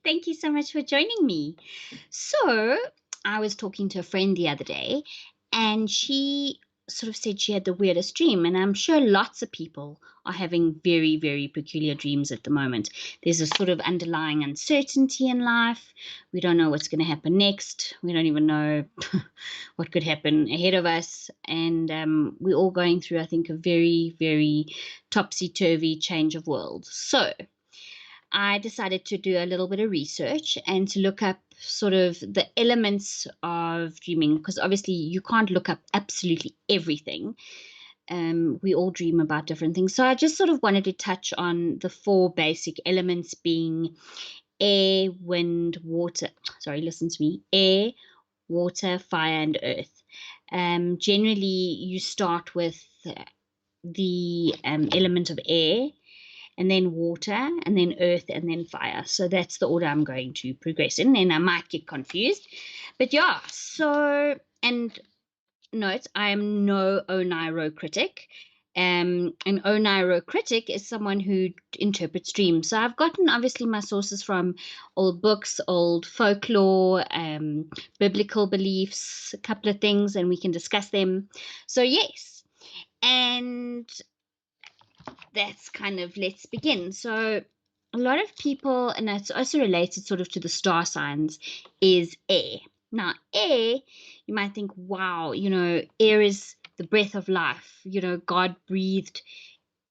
Thank you so much for joining me. So, I was talking to a friend the other day, and she sort of said she had the weirdest dream. And I'm sure lots of people are having very, very peculiar dreams at the moment. There's a sort of underlying uncertainty in life. We don't know what's going to happen next. We don't even know what could happen ahead of us. And we're all going through, I think, a very, very topsy turvy change of world. So, I decided to do a little bit of research and to look up sort of the elements of dreaming, because obviously you can't look up absolutely everything. We all dream about different things. So I just sort of wanted to touch on the four basic elements being air, wind, water. Sorry, listen to me. Air, water, fire, and earth. Generally, you start with the element of air, and then water, and then earth, and then fire. So that's the order I'm going to progress in, and I might get confused. But yeah, so, and note, I am no Oneiro critic. An Oneiro critic is someone who interprets dreams. So I've gotten obviously my sources from old books, old folklore, biblical beliefs, a couple of things, and we can discuss them. So yes, and that's kind of let's begin. So a lot of people, and it's also related sort of to the star signs, is air. Now, air, you might think, wow, air is the breath of life. God breathed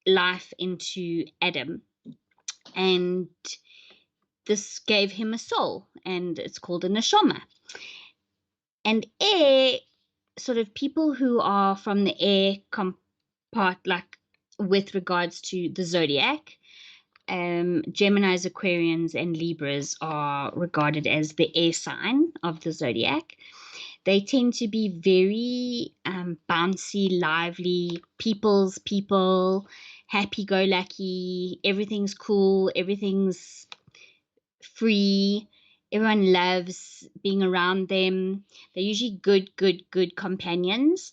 life into Adam, and this gave him a soul, and it's called a neshama. And air, sort of people who are from the air part, like with regards to the zodiac, Geminis, Aquarians, and Libras are regarded as the air sign of the zodiac. They tend to be very bouncy, lively, people's people, happy-go-lucky. Everything's cool. Everything's free. Everyone loves being around them. They're usually good companions.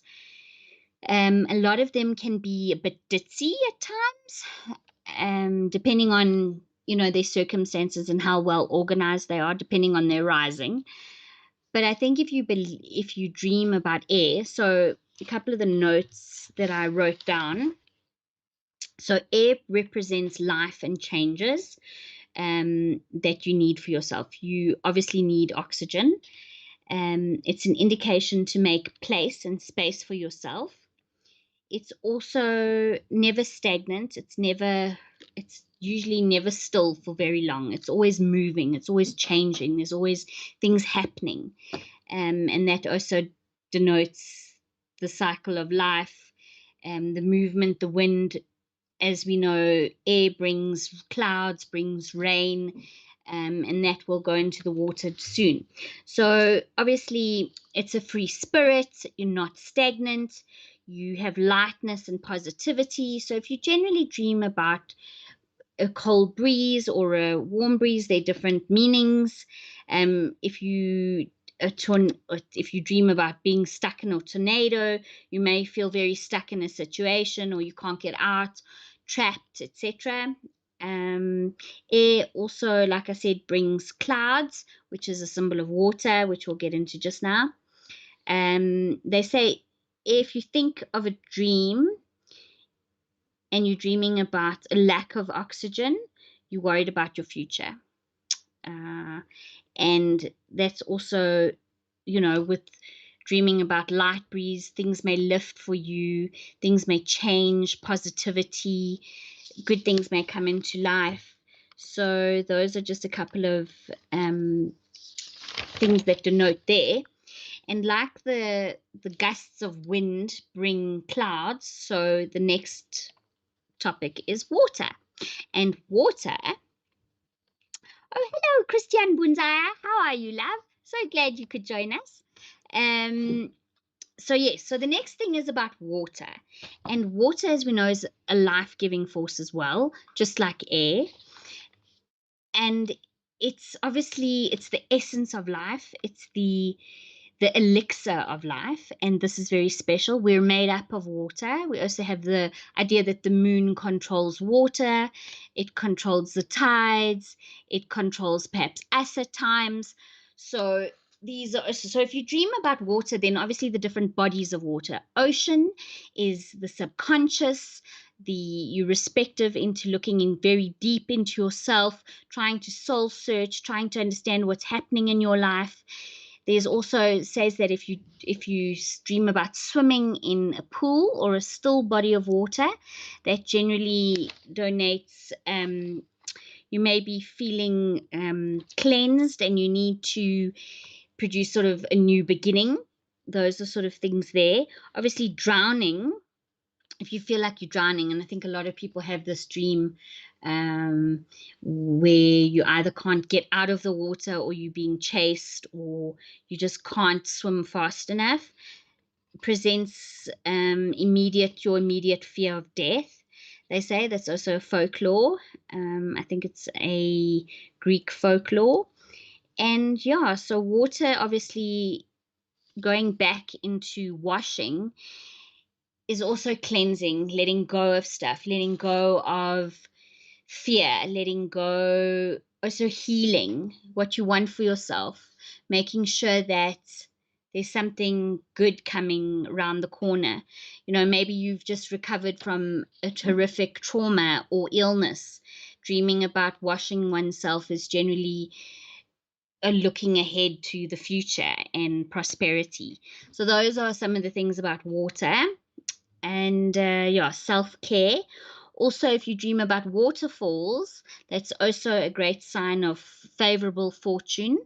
A lot of them can be a bit ditzy at times, depending on their circumstances and how well organized they are, depending on their rising. But I think if you dream about air, so a couple of the notes that I wrote down. So air represents life and changes that you need for yourself. You obviously need oxygen. It's an indication to make place and space for yourself. It's also never stagnant. It's usually never still for very long. It's always moving. It's always changing. There's always things happening. And that also denotes the cycle of life, the movement, the wind. As we know, air brings clouds, brings rain, and that will go into the water soon. So obviously it's a free spirit. You're not stagnant. You have lightness and positivity. So if you generally dream about a cold breeze or a warm breeze, they're different meanings. If you if you dream about being stuck in a tornado, you may feel very stuck in a situation, or you can't get out, trapped, etc. Air also, like I said, brings clouds, which is a symbol of water, which we'll get into just now. They say if you think of a dream and you're dreaming about a lack of oxygen, you're worried about your future. And that's also, with dreaming about light breeze, things may lift for you, things may change, positivity, good things may come into life. So those are just a couple of things that denote there. And like the gusts of wind bring clouds, so the next topic is water. And water. Oh, hello, Christian Bunzaya. How are you, love? So glad you could join us. So yes, so the next thing is about water. And water, as we know, is a life-giving force as well, just like air. And it's obviously, it's the essence of life. It's the the elixir of life, and this is very special. We're made up of water. We also have the idea that the moon controls water, it controls the tides, it controls perhaps acid times. So so if you dream about water, then obviously the different bodies of water. Ocean is the subconscious, the you respective into looking in very deep into yourself, trying to soul search, trying to understand what's happening in your life. There's also says that if you dream about swimming in a pool or a still body of water, that generally donates. You may be feeling cleansed, and you need to produce sort of a new beginning. Those are sort of things there. Obviously, drowning. If you feel like you're drowning, and I think a lot of people have this dream where you either can't get out of the water, or you're being chased, or you just can't swim fast enough, presents your immediate fear of death. They say that's also folklore. I think it's a Greek folklore. And yeah, so water, obviously, going back into washing, is also cleansing, letting go of stuff, letting go of fear, letting go, also healing what you want for yourself, making sure that there's something good coming around the corner. Maybe you've just recovered from a terrific trauma or illness. Dreaming about washing oneself is generally a looking ahead to the future and prosperity. So those are some of the things about water. And yeah, self-care. Also, if you dream about waterfalls, that's also a great sign of favorable fortune.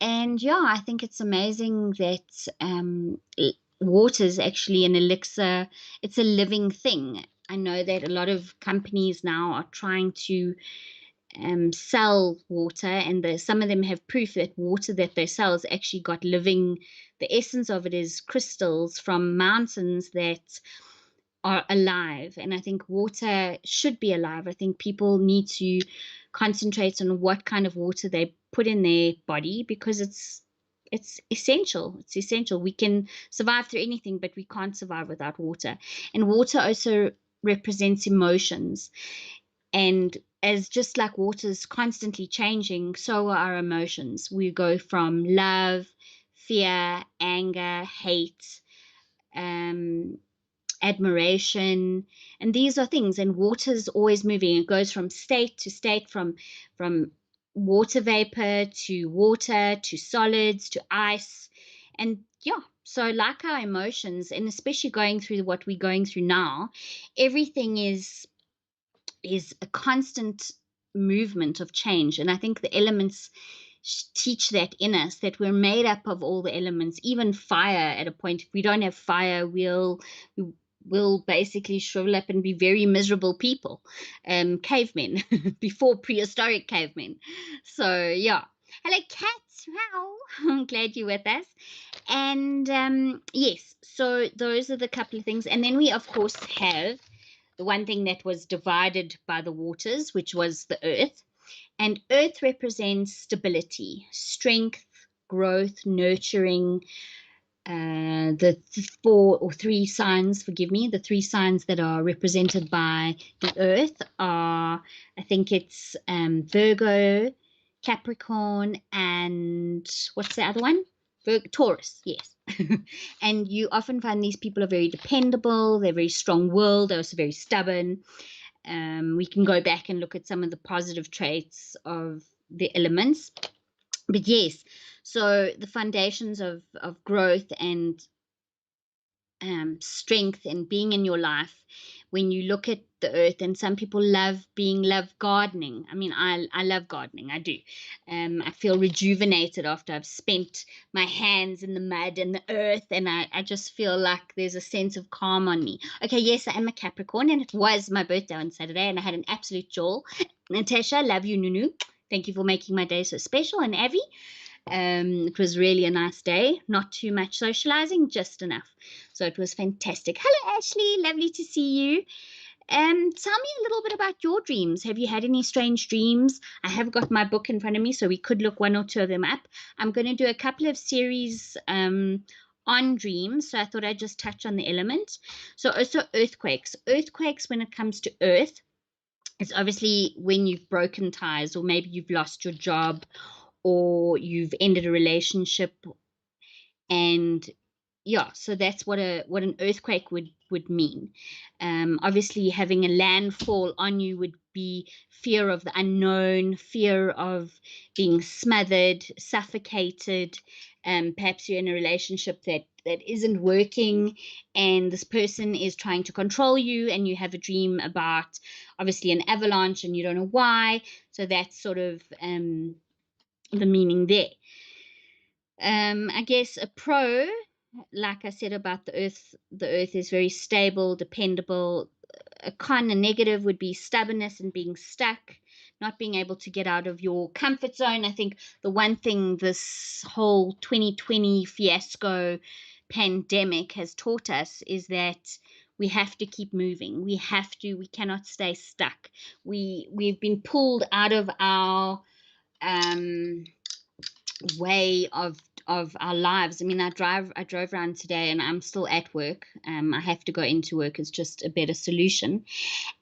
And yeah, I think it's amazing that water is actually an elixir. It's a living thing. I know that a lot of companies now are trying to sell water, and some of them have proof that water that they sell has actually got living. The essence of it is crystals from mountains that are alive, and I think water should be alive. I think people need to concentrate on what kind of water they put in their body, because it's essential. It's essential. We can survive through anything, but we can't survive without water. And water also represents emotions, and as just like water is constantly changing, so are our emotions. We go from love, fear, anger, hate, um, admiration, and these are things. And water is always moving. It goes from state to state, from water vapor to water to solids to ice. And yeah, so like our emotions, and especially going through what we're going through now, everything is a constant movement of change. And I think the elements teach that in us, that we're made up of all the elements. Even fire, at a point, if we don't have fire, we'll basically shrivel up and be very miserable people. Cavemen, before prehistoric cavemen. So yeah. Hello, cats. Wow. I'm glad you're with us. And yes, so those are the couple of things. And then we of course have the one thing that was divided by the waters, which was the earth. And earth represents stability, strength, growth, nurturing. The four or three signs, forgive me, the three signs that are represented by the earth are, I think it's Virgo, Capricorn, and what's the other one? Taurus, yes. And you often find these people are very dependable, they're very strong-willed, they're also very stubborn. We can go back and look at some of the positive traits of the elements. But yes, so the foundations of growth and strength and being in your life, when you look at the earth. And some people love gardening. I mean, I love gardening. I do. I feel rejuvenated after I've spent my hands in the mud and the earth, and I just feel like there's a sense of calm on me. Okay, yes, I am a Capricorn, and it was my birthday on Saturday, and I had an absolute joy. Natasha, love you, Nunu. Thank you for making my day so special. And Avi, it was really a nice day. Not too much socializing, just enough. So it was fantastic. Hello, Ashley. Lovely to see you. Tell me a little bit about your dreams. Have you had any strange dreams? I have got my book in front of me, so we could look one or two of them up. I'm going to do a couple of series on dreams, so I thought I'd just touch on the element. So also earthquakes. Earthquakes, when it comes to earth, it's obviously when you've broken ties, or maybe you've lost your job, or you've ended a relationship, and yeah, so that's what an earthquake would mean. Obviously, having a landfall on you would be fear of the unknown, fear of being smothered, suffocated. Perhaps you're in a relationship that isn't working, and this person is trying to control you, and you have a dream about obviously an avalanche, and you don't know why. So that's sort of the meaning there. I guess a pro, like I said about the earth is very stable, dependable. A con, a negative would be stubbornness and being stuck, not being able to get out of your comfort zone. I think the one thing this whole 2020 fiasco pandemic has taught us is that we have to keep moving. We cannot stay stuck. We've been pulled out of our way of our lives. I mean, I drove around today, and I'm still at work. I have to go into work. It's just a better solution,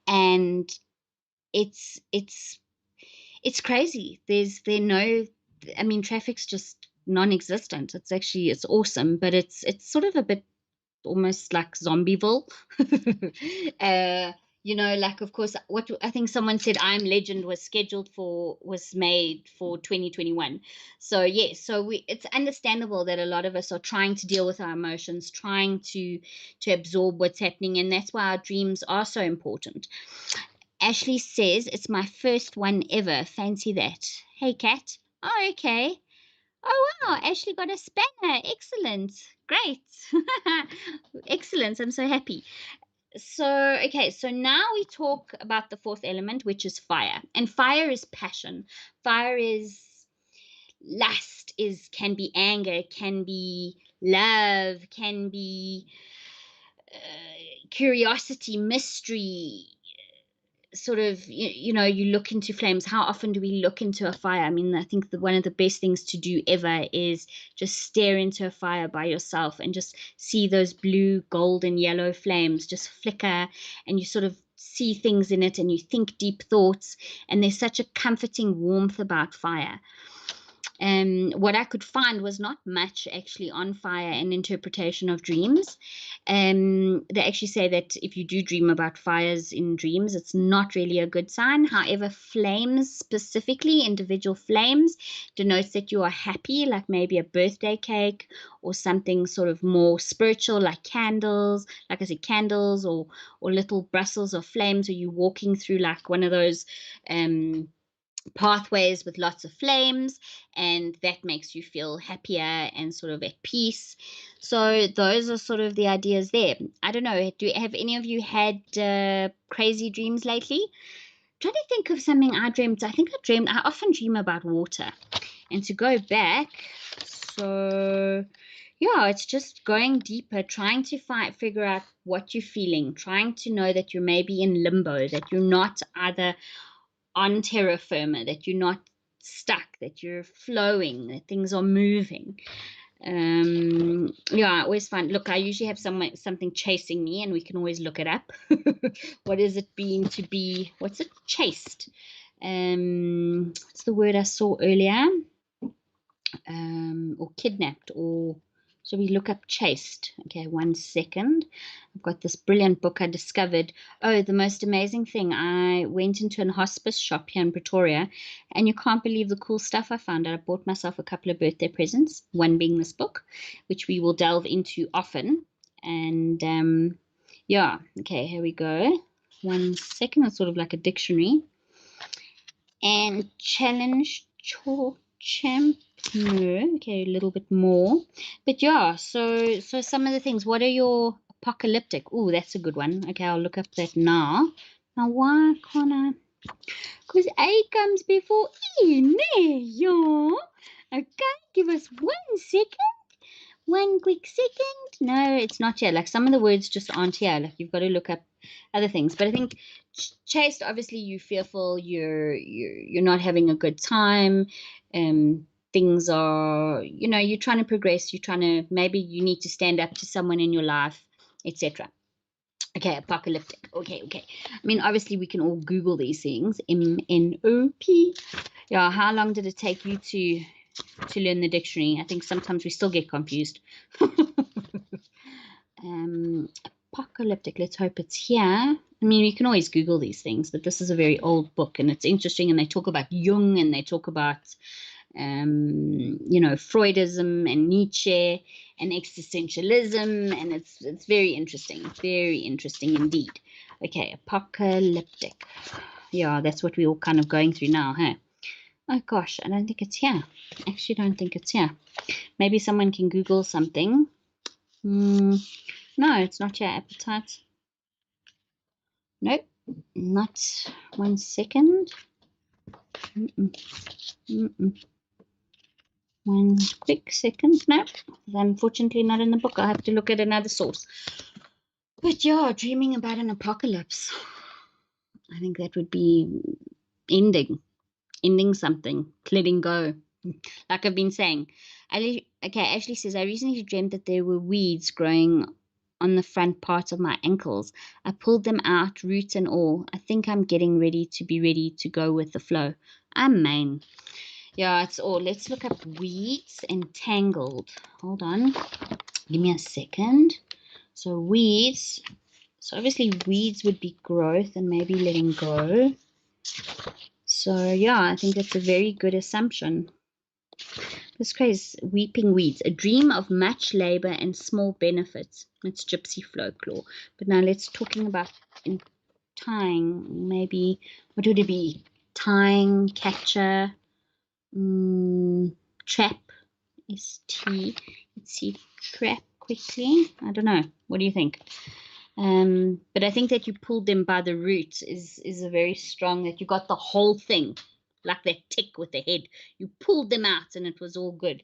and it's crazy. I mean, traffic's just non-existent. It's awesome, but it's sort of a bit almost like Zombieville. uh, like, of course, what I think someone said, I Am Legend was made for 2021. So yes, it's understandable that a lot of us are trying to deal with our emotions, trying to absorb what's happening, and that's why our dreams are so important. Ashley says, it's my first one ever. Fancy that. Hey, Kat. Oh, okay. Oh, wow. Ashley got a spanner. Excellent. Great. Excellent. I'm so happy. So, okay. So now we talk about the fourth element, which is fire. And fire is passion. Fire is lust, can be anger, can be love, can be curiosity, mystery, sort of, you look into flames. How often do we look into a fire? I mean, I think one of the best things to do ever is just stare into a fire by yourself and just see those blue, golden, yellow flames just flicker, and you sort of see things in it, and you think deep thoughts, and there's such a comforting warmth about fire. What I could find was not much actually on fire and interpretation of dreams. They actually say that if you do dream about fires in dreams, it's not really a good sign. However, flames, specifically individual flames, denotes that you are happy, like maybe a birthday cake or something sort of more spiritual, like candles, like I said, candles, or little Brussels of flames, or you walking through like one of those pathways with lots of flames, and that makes you feel happier and sort of at peace. So those are sort of the ideas there. I don't know, have any of you had crazy dreams lately? Trying to think of something I dreamt. I often dream about water. And to go back, so yeah, it's just going deeper, trying to figure out what you're feeling, trying to know that you're maybe in limbo, that you're not either on terra firma, that you're not stuck, that you're flowing, that things are moving. I always find, look, I usually have something chasing me, and we can always look it up. What is it being to be, what's it, chased? What's the word I saw earlier? Or kidnapped, or shall we look up chased? Okay, 1 second. I've got this brilliant book I discovered. Oh, the most amazing thing. I went into a hospice shop here in Pretoria, and you can't believe the cool stuff I found. I bought myself a couple of birthday presents, one being this book, which we will delve into often. And okay, here we go. 1 second. It's sort of like a dictionary. And challenge champ. Okay, a little bit more, but yeah. So some of the things. What are your apocalyptic? Oh, that's a good one. Okay, I'll look up that now. Now, why can't I? Because A comes before E, yeah. Okay, give us 1 second. One quick second. No, it's not here. Like some of the words just aren't here. Like you've got to look up other things. But I think chaste, obviously you're fearful, you're not having a good time. Things are, you're trying to progress, you're trying to, maybe you need to stand up to someone in your life, etc. Okay, apocalyptic. Okay. I mean, obviously we can all Google these things. MNOP. Yeah, how long did it take you to learn the dictionary? I think sometimes we still get confused. Apocalyptic. Let's hope it's here. I mean, you can always Google these things, but this is a very old book and it's interesting. And they talk about Jung and they talk about, Freudism and Nietzsche and existentialism. And it's very interesting indeed. Okay, apocalyptic. Yeah, that's what we're all kind of going through now, huh? Oh gosh, I don't think it's here. Actually, don't think it's here. Maybe someone can Google something. No, it's not your appetite. Nope, not 1 second. 1 quick second. Nope, unfortunately not in the book. I'll have to look at another source. But yeah, dreaming about an apocalypse. I think that would be ending something, letting go. Like I've been saying. Ashley says, I recently dreamt that there were weeds growing on the front part of my ankles. I pulled them out, roots and all. I think I'm getting ready to go with the flow. Amen. Yeah, it's all. Let's look up weeds and tangled. Hold on. Give me a second. So weeds. So obviously weeds would be growth and maybe letting go. So yeah, I think that's a very good assumption. This crazy weeping weeds, a dream of much labor and small benefits. It's gypsy folklore. But now let's talking about in tying. Maybe what would it be? Tying, catcher, trap. ST. Let's see, trap quickly. I don't know. What do you think? But I think that you pulled them by the roots is a very strong, that you got the whole thing, like that tick with the head. You pulled them out and it was all good.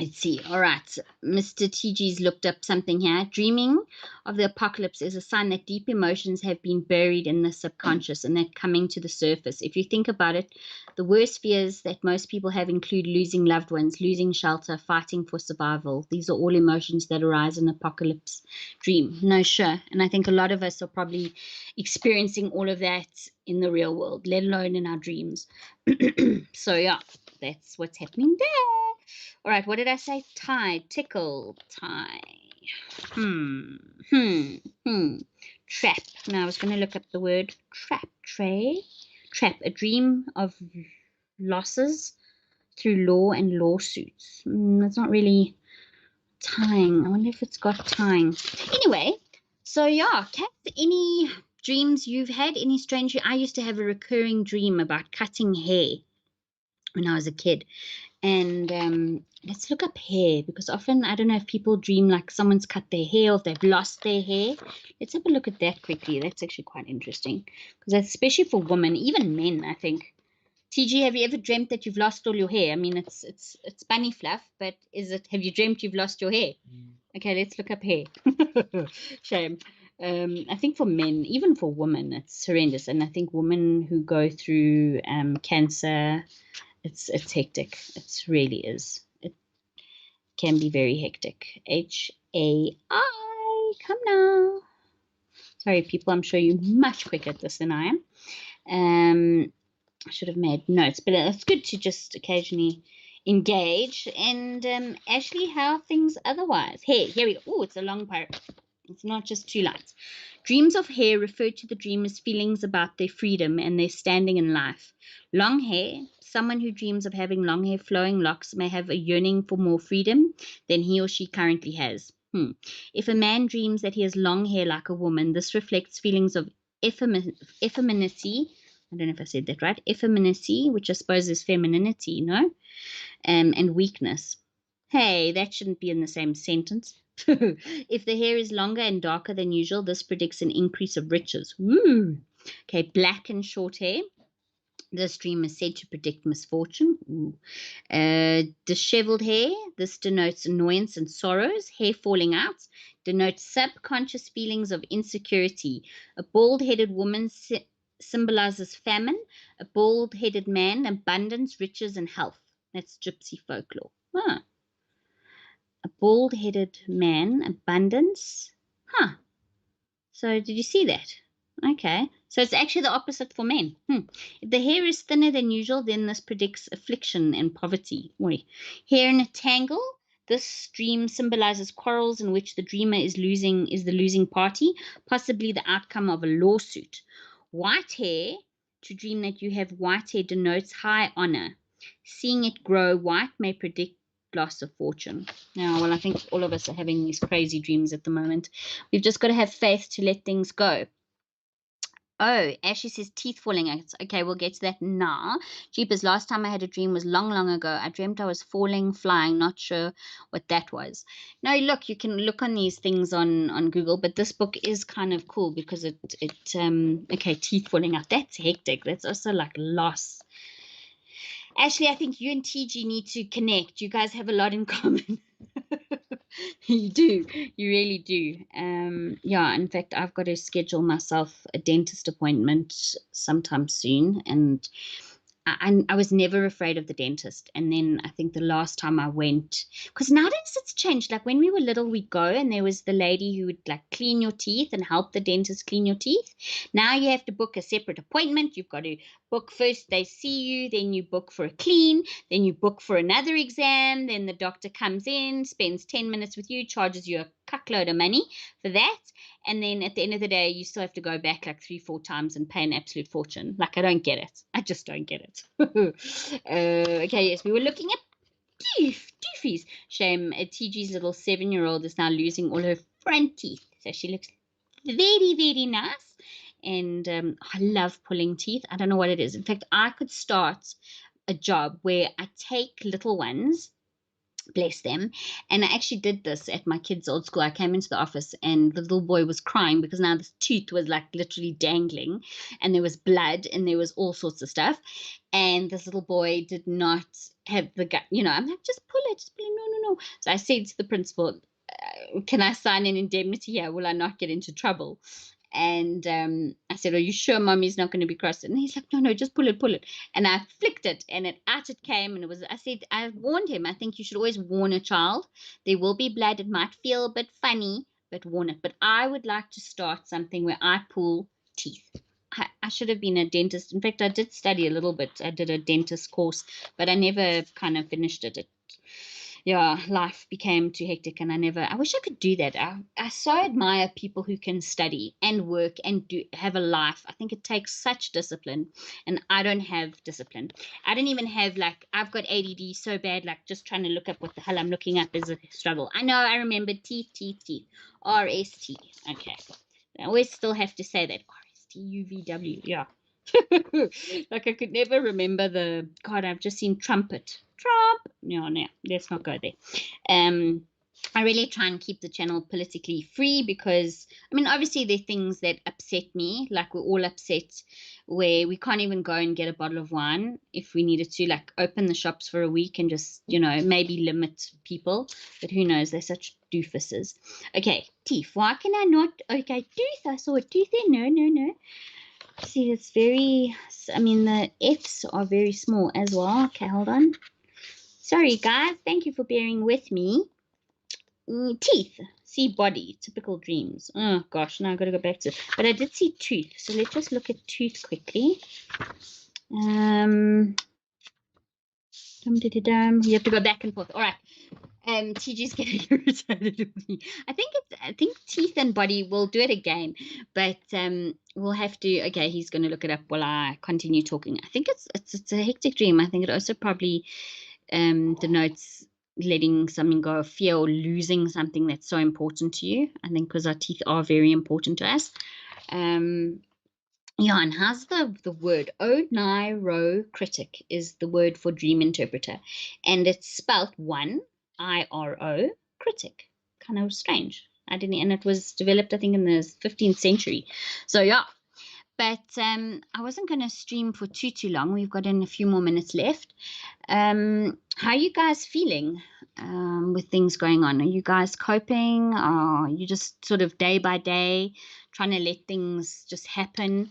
Let's see. All right. Mr. TG's looked up something here. Dreaming of the apocalypse is a sign that deep emotions have been buried in the subconscious and they're coming to the surface. If you think about it, the worst fears that most people have include losing loved ones, losing shelter, fighting for survival. These are all emotions that arise in apocalypse dream. No, sure. And I think a lot of us are probably experiencing all of that in the real world, let alone in our dreams. So, yeah, that's what's happening there. All right, what did I say? Tie, tickle, tie. Trap. Now I was going to look up the word trap. Trap, a dream of losses through law and lawsuits. That's not really tying. I wonder if it's got tying. Anyway, so yeah, Kat, any dreams you've had? Any strange? I used to have a recurring dream about cutting hair when I was a kid. And let's look up hair, because often, I don't know if people dream like someone's cut their hair or if they've lost their hair. Let's have a look at that quickly. That's actually quite interesting, because especially for women, even men, I think. TG, have you ever dreamt that you've lost all your hair? I mean, it's bunny fluff, but have you dreamt you've lost your hair? Okay, let's look up hair. Shame. I think for men, even for women, it's horrendous. And I think women who go through cancer, it's hectic. It really is. It can be very hectic. HAI, come now. Sorry, people, I'm sure you're much quicker at this than I am. I should have made notes, but it's good to just occasionally engage. And Ashley, how are things otherwise? Here we go. Oh, it's a long paragraph. It's not just 2 lines. Dreams of hair refer to the dreamer's feelings about their freedom and their standing in life. Long hair, someone who dreams of having long hair, flowing locks, may have a yearning for more freedom than he or she currently has. If a man dreams that he has long hair like a woman, this reflects feelings of effeminacy. I don't know if I said that right. Effeminacy, which I suppose is femininity, no? And weakness. Hey, that shouldn't be in the same sentence. If the hair is longer and darker than usual, this predicts an increase of riches. Woo! Okay, black and short hair. This dream is said to predict misfortune. Ooh. Disheveled hair. This denotes annoyance and sorrows. Hair falling out denotes subconscious feelings of insecurity. A bald-headed woman symbolizes famine. A bald-headed man, abundance, riches, and health. That's gypsy folklore. Huh. A bald-headed man, abundance. Huh. So did you see that? Okay. So it's actually the opposite for men. If the hair is thinner than usual, then this predicts affliction and poverty. Oi. Hair in a tangle. This dream symbolizes quarrels in which the dreamer is the losing party, possibly the outcome of a lawsuit. White hair, to dream that you have white hair denotes high honor. Seeing it grow white may predict loss of fortune. Now, well, I think all of us are having these crazy dreams at the moment. We've just got to have faith to let things go. Oh, Ashley says teeth falling out. Okay, we'll get to that now. Jeepers, last time I had a dream was long, long ago. I dreamt I was falling, flying, not sure what that was. No, look, you can look on these things on Google, but this book is kind of cool because okay, teeth falling out. That's hectic. That's also like loss. Ashley, I think you and TG need to connect. You guys have a lot in common. You do. You really do. Yeah, in fact, I've got to schedule myself a dentist appointment sometime soon. And I was never afraid of the dentist. And then I think the last time I went, because nowadays it's changed. Like when we were little, we'd go and there was the lady who would like clean your teeth and help the dentist clean your teeth. Now you have to book a separate appointment. You've got to book first, they see you, then you book for a clean, then you book for another exam, then the doctor comes in, spends 10 minutes with you, charges you a cuckload of money for that. And then at the end of the day, you still have to go back like 3-4 times and pay an absolute fortune. Like, I don't get it. I just don't get it. Okay, yes, we were looking at doofies. Shame, TG's little 7-year-old is now losing all her front teeth. So she looks very, very nice. And I love pulling teeth. I don't know what it is. In fact, I could start a job where I take little ones, bless them. And I actually did this at my kids' old school. I came into the office and the little boy was crying because now this tooth was like literally dangling and there was blood and there was all sorts of stuff. And this little boy did not have the gut, I'm like, just pull it, just pull it. No, no, no. So I said to the principal, can I sign an indemnity here? Will I not get into trouble? And I said, are you sure mommy's not going to be cross? And he's like, no, no, just pull it, pull it. And I flicked it and out it came. And I said, I warned him. I think you should always warn a child. There will be blood. It might feel a bit funny, but warn it. But I would like to start something where I pull teeth. I should have been a dentist. In fact, I did study a little bit. I did a dentist course, but I never kind of finished it. Yeah, life became too hectic and I wish I could do that. I so admire people who can study and work and have a life. I think it takes such discipline and I don't have discipline. I don't even have I've got ADD so bad, just trying to look up what the hell I'm looking up is a struggle. I know, I remember teeth, RST. Okay. I always still have to say that. RSTUVW, yeah. I could never remember God, I've just seen trumpet. No, let's not go there. I really try and keep the channel politically free because, obviously there are things that upset me, like we're all upset where we can't even go and get a bottle of wine if we needed to, open the shops for a week and just, maybe limit people. But who knows, they're such doofuses. Okay, teeth. Why can I not? Okay, tooth. I saw a tooth there. No. See, it's very, the F's are very small as well. Okay, hold on. Sorry, guys. Thank you for bearing with me. Teeth. See body. Typical dreams. Oh, gosh. Now I've got to go back to it. But I did see tooth. So let's just look at tooth quickly. You have to go back and forth. All right. TG's getting irritated with me. I think teeth and body, we'll do it again, but we'll have to. Okay, he's going to look it up while I continue talking. I think it's a hectic dream. I think it also probably denotes letting something go of fear or losing something that's so important to you. I think because our teeth are very important to us. Yeah, and how's the word? Oneirocritic is the word for dream interpreter, and it's spelt IRO critic. Kind of strange. I didn't, and it was developed, I think, in the 15th century. So yeah, But I wasn't going to stream for too long. We've got in a few more minutes left. How are you guys feeling with things going on? Are you guys coping? Or are you just sort of day by day trying to let things just happen?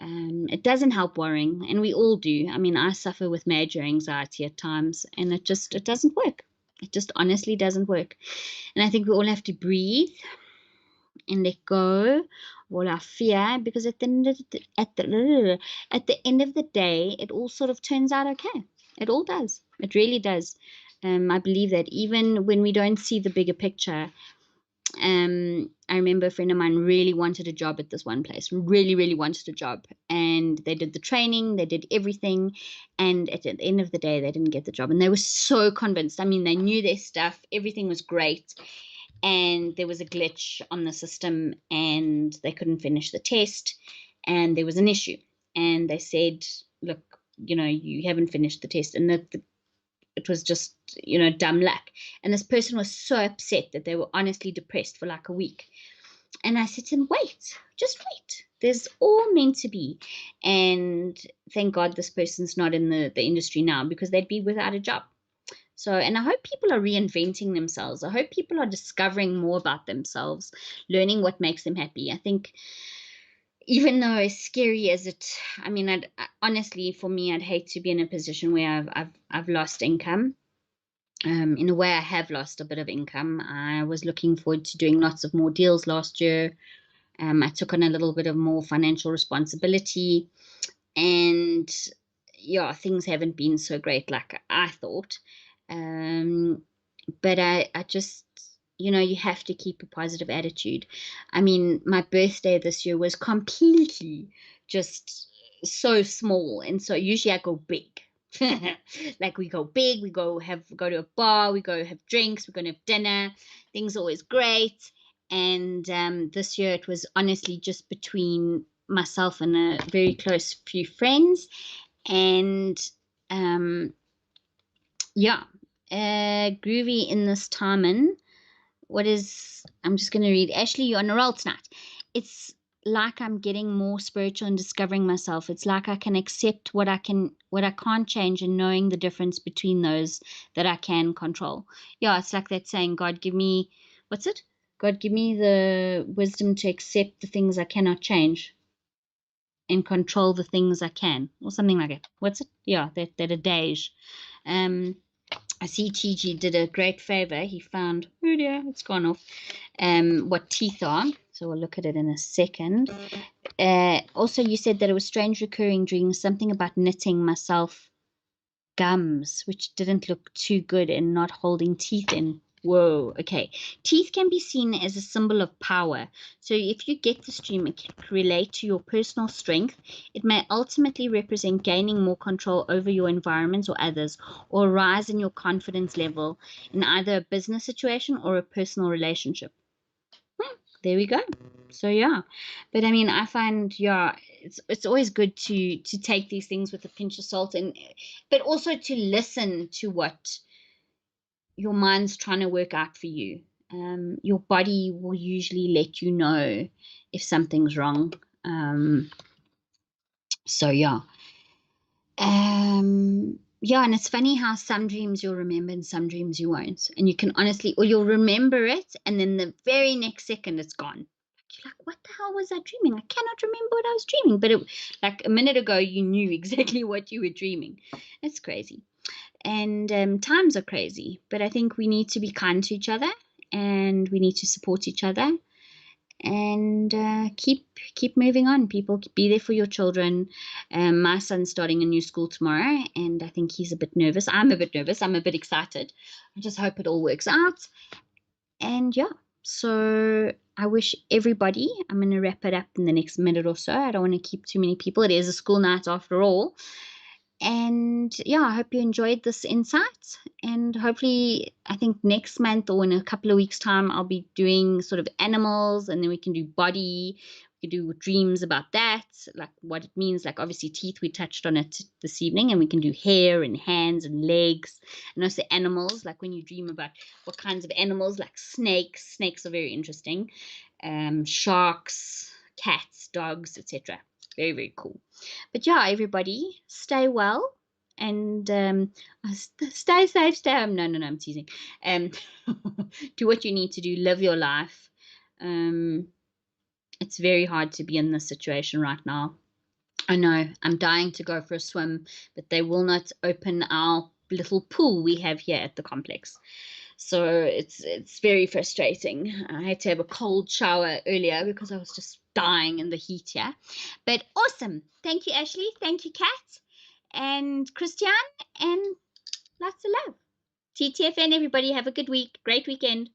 It doesn't help worrying, and we all do. I mean, I suffer with major anxiety at times, and it doesn't work. It just honestly doesn't work. And I think we all have to breathe and let go of all our fear, because at the end of at the end of the day, it all sort of turns out okay. It all does. It really does. I believe that even when we don't see the bigger picture, I remember a friend of mine really wanted a job at this one place, really, really wanted a job. And they did the training, they did everything. And at the end of the day, they didn't get the job. And they were so convinced. I mean, they knew their stuff, everything was great. And there was a glitch on the system and they couldn't finish the test. And there was an issue. And they said, look, you haven't finished the test. And it was just, dumb luck. And this person was so upset that they were honestly depressed for like a week. And I said to them, wait, just wait. There's all meant to be. And thank God this person's not in the industry now, because they'd be without a job. So, and I hope people are reinventing themselves. I hope people are discovering more about themselves, learning what makes them happy. I think even though as scary as it, I mean, honestly, for me, I'd hate to be in a position where I've lost income. In a way, I have lost a bit of income. I was looking forward to doing lots of more deals last year. I took on a little bit of more financial responsibility, and yeah, things haven't been so great like I thought. But I just, you have to keep a positive attitude. I mean, my birthday this year was completely just so small. And so usually I go big. Like we go big, we go to a bar, we go have drinks, we're going to have dinner. Things are always great. And this year it was honestly just between myself and a very close few friends. And um, yeah, groovy in this time. I'm just going to read. Ashley, you're on a roll tonight. It's like I'm getting more spiritual and discovering myself. It's like I can accept what I can't change, and knowing the difference between those that I can control. Yeah, it's like that saying, God, give me, what's it? God, give me the wisdom to accept the things I cannot change and control the things I can, or something like it. What's it? Yeah, that adage. I see TG did a great favor. He found, oh dear, it's gone off, what teeth are. So we'll look at it in a second. Also, you said that it was strange recurring dreams, something about knitting myself gums, which didn't look too good, and not holding teeth in. Whoa, okay. Teeth can be seen as a symbol of power. So if you get the stream, it can relate to your personal strength. It may ultimately represent gaining more control over your environment or others, or a rise in your confidence level in either a business situation or a personal relationship. There we go. So yeah, but I mean, I find, yeah, it's always good to take these things with a pinch of salt, and but also to listen to what your mind's trying to work out for you. Your body will usually let you know if something's wrong. So yeah. Yeah, and it's funny how some dreams you'll remember and some dreams you won't. And you can honestly, or you'll remember it, and then the very next second it's gone. You're like, what the hell was I dreaming? I cannot remember what I was dreaming. But like a minute ago, you knew exactly what you were dreaming. It's crazy. And times are crazy. But I think we need to be kind to each other, and we need to support each other, and keep moving on. People, be there for your children. My son's starting a new school tomorrow, and I think he's a bit nervous. I'm a bit nervous. I'm a bit excited. I just hope it all works out. And yeah, so I wish everybody, I'm going to wrap it up in the next minute or so. I don't want to keep too many people. It is a school night after all. And yeah, I hope you enjoyed this insight. And hopefully, I think next month or in a couple of weeks' time, I'll be doing sort of animals, and then we can do body. We can do dreams about that, like what it means. Like obviously teeth, we touched on it this evening, and we can do hair and hands and legs, and also animals, like when you dream about what kinds of animals, like snakes. Snakes are very interesting. Sharks, cats, dogs, etc. Very, very cool. But yeah, everybody, stay well and stay safe, stay home. No, no, no, I'm teasing. Um, do what you need to do, live your life. Um, it's very hard to be in this situation right now. I know I'm dying to go for a swim, but they will not open our little pool we have here at the complex. So it's very frustrating. I had to have a cold shower earlier because I was just dying in the heat here. But awesome. Thank you, Ashley. Thank you, Kat and Christian, and lots of love. TTFN, everybody. Have a good week. Great weekend.